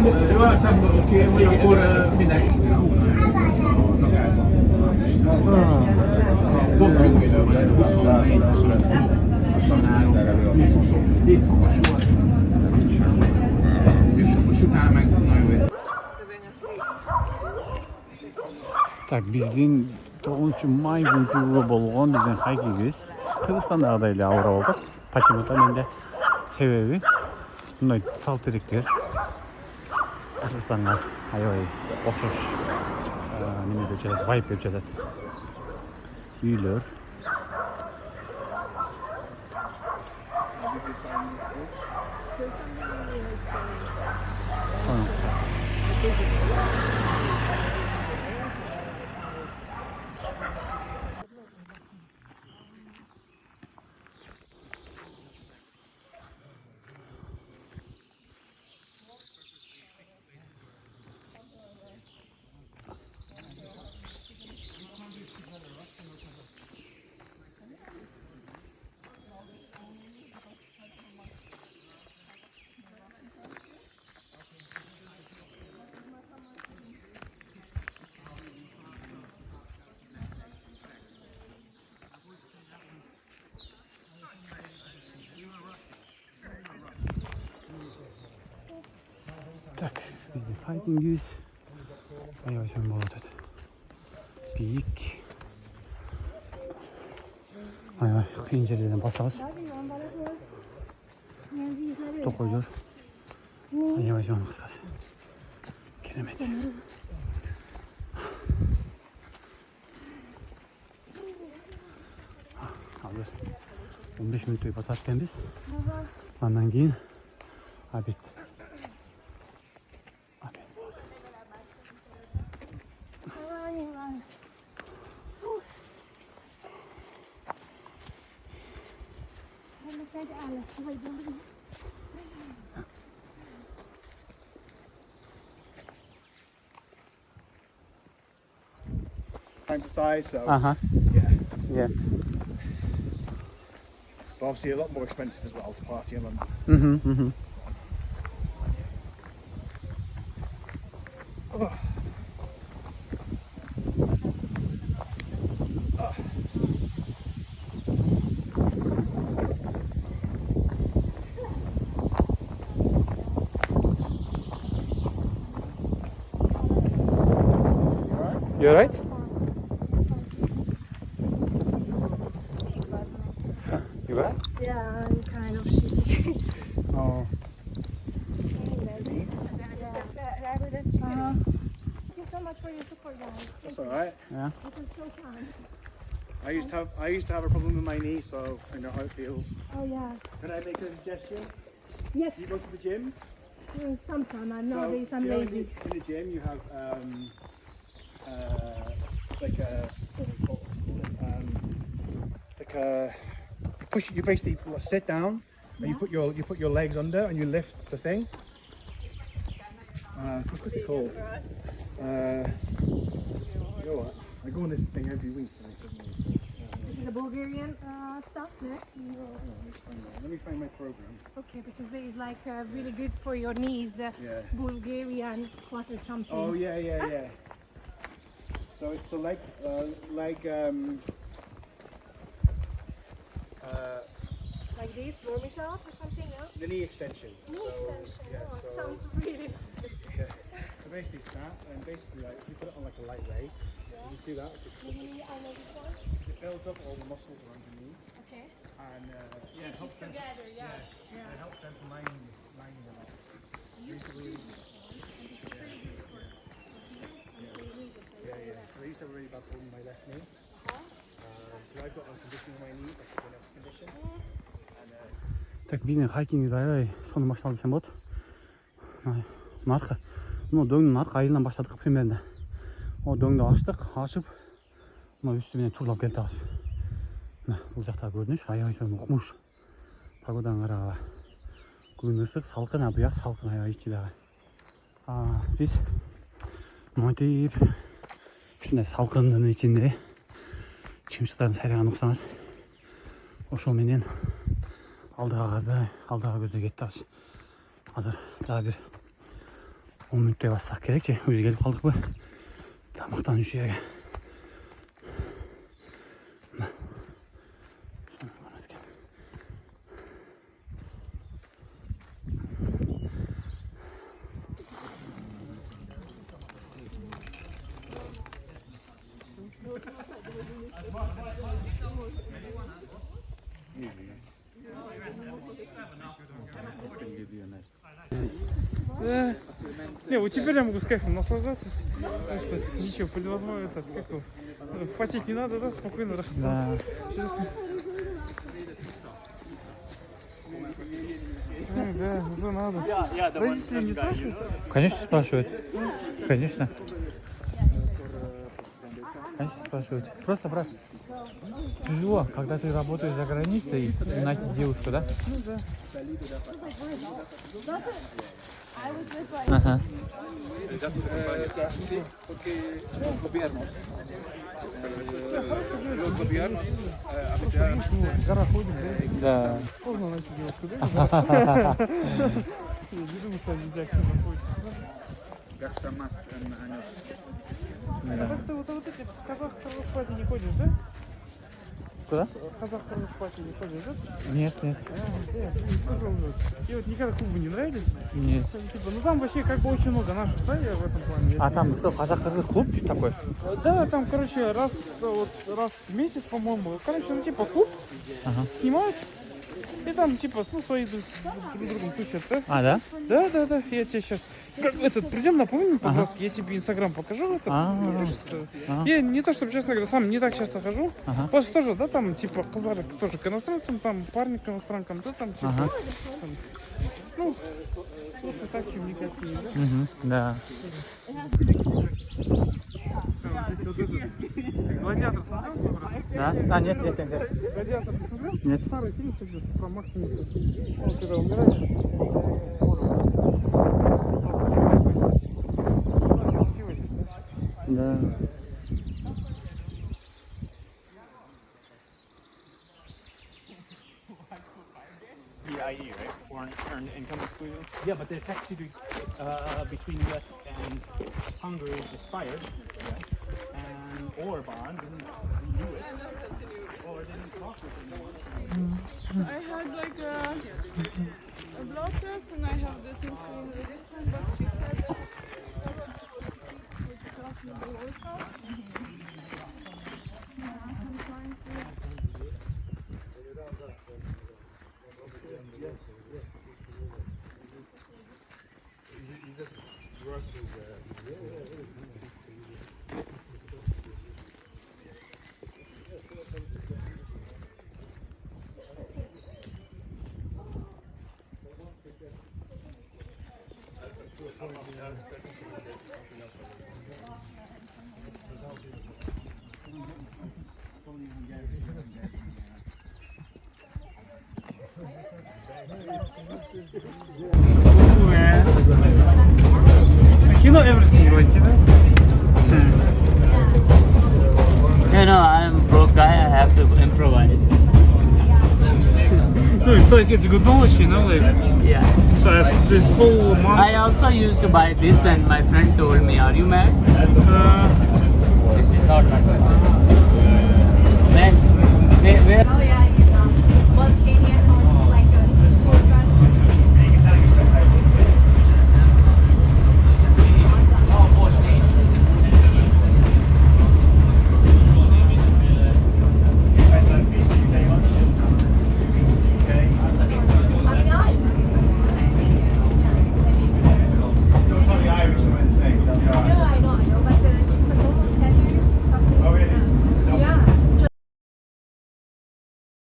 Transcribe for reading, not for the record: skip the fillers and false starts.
siamo che voglio ancora middag. Так, биздин 9-май күнкү болгон биздин хайкингибиз Кыргызстандагыдай эле оор болду. Почему-то менде себеби мындай тал теректер Кыргызстанга аябай окшош неме деп жатат, вайп деп жатат. Үйлөр. Так, биздин хайкингибиз аябай чоң болуп атат. Бийик. Аябай кыйын жерлерден баштабыз. Токойдор. Аябай чоң кыскасы. Керемет. Азыр 15 мүнөттөй басат экенбиз. Андан кийин обед. Time to size, so Yeah. but obviously a lot more expensive as well to party in London. Oh. You alright? You alright? Yeah, I'm kind of shitty. Oh. Thank you so much for your support, guys. That's all right. Yeah. It was so fun. I used to have a problem with my knee, so I know how it feels. Oh yeah. Can I make a suggestion? Yes. You go to the gym. Sometimes I'm So, nowadays I'm you know, lazy. in the gym, you have like a push. You basically sit down and you put your legs under and you lift the thing. What's it called? You know what? I go on this thing every week. And I said, This is a Bulgarian stuff, yeah? let me find my program. Okay, because there is like really good for your knees, the Yeah. Bulgarian squat or something. Oh yeah. So it's like Like this, warm it up or something, yeah? the knee extension. Knee extension. Yeah, Oh, it so, sounds really. yeah. So basically it's that, and basically like if you put it on like a light weight, you just do that. Maybe I know this one. It builds up all the muscles around your knee, Okay. and yeah, it helps them. Together, yes. It helps them to lining them up. Basically, yeah. So I used to have a really bad problem with my left knee. So I've got a condition in my knee, that's a enough condition. And Так, биздин хайкингибиз аябай сонун башталды десем болот. Наркы. Мына дөңдүн аркы айылынан баштадык примерно. О дөңдү ачтык, ачып, мына үстү менен турлап келатабыз. Мына бул жакта көрүнүш аябай чоң укмуш. Погоданы карагыла. Күн ысык, салкын, а буяк салкын аябай ичи дагы. Биз монтип ушундай салкындын ичинде чымчыктардын сайраган уксаңыз. Ошол менен алдыга көздөй кетебиз. Азыр дагы бир 10 minutте бассақ керек же. Өзі келіп қалдық бұл. Тамақтану жерге. Да. Не, вот теперь я могу с кайфом наслаждаться. Так что ничего, невозможно этот, как его, потеть не надо, да, спокойно. Да. Сейчас. Да, уже надо. Родители не спрашивают? Конечно спрашивают. Конечно. Конечно спрашивают. Просто брат. Тяжело, когда ты работаешь за границей и найти девушку, да? Ну да. Ага. Sí, porque los gobiernos Гора ходим, да? Да. Можно найти девушку, да? Я не думаю, что они нельзя активно находятся. gastan más en años. А так ты вот эти в казах спать не ходишь, да? Куда? В казах спать не ходишь, да? Нет, нет. Тоже уже. И вот никогда клубы не нравились? Нет. Типа, ну там вообще как бы очень много наших, да, я в этом плане. А там что, казах-кыргыз клуб такой? Да, там, короче, раз в месяц, по-моему. Короче, ну типа клуб Ага. снимают. И там типа, ну, свои друг другом тусят, да? А, да? Да. Я тебе сейчас. Придем напомним, пожалуйста, я тебе Инстаграм покажу. Я не то, чтобы, честно говоря, сам не так часто хожу. Просто тоже, да, там, типа, казары тоже к иностранцам, там, парни к иностранкам, да, там, типа, там, ну, просто так, чем никакие, да? Угу, да. Здесь вот этот Гладиатор смотрел? Да? А, нет. Гладиатор ты смотрел? Нет. Старый фильм, кстати, про Махника. Он когда умирает. Красиво здесь, да? Да. EIE, right? Foreign income exclusion. Yeah, but the tax treaty between U.S. and Hungary expired, and Orban didn't renew it, or didn't talk with anyone. I had like a blood test and I have this insulin resistant, but she said that it's possible also. I'm trying to. You know everything, like, you know? You know, I'm broke guy, I have to improvise. No, it's like, it's good knowledge, you know, like, Yeah. this whole month. I also used to buy this, then my friend told me, are you mad?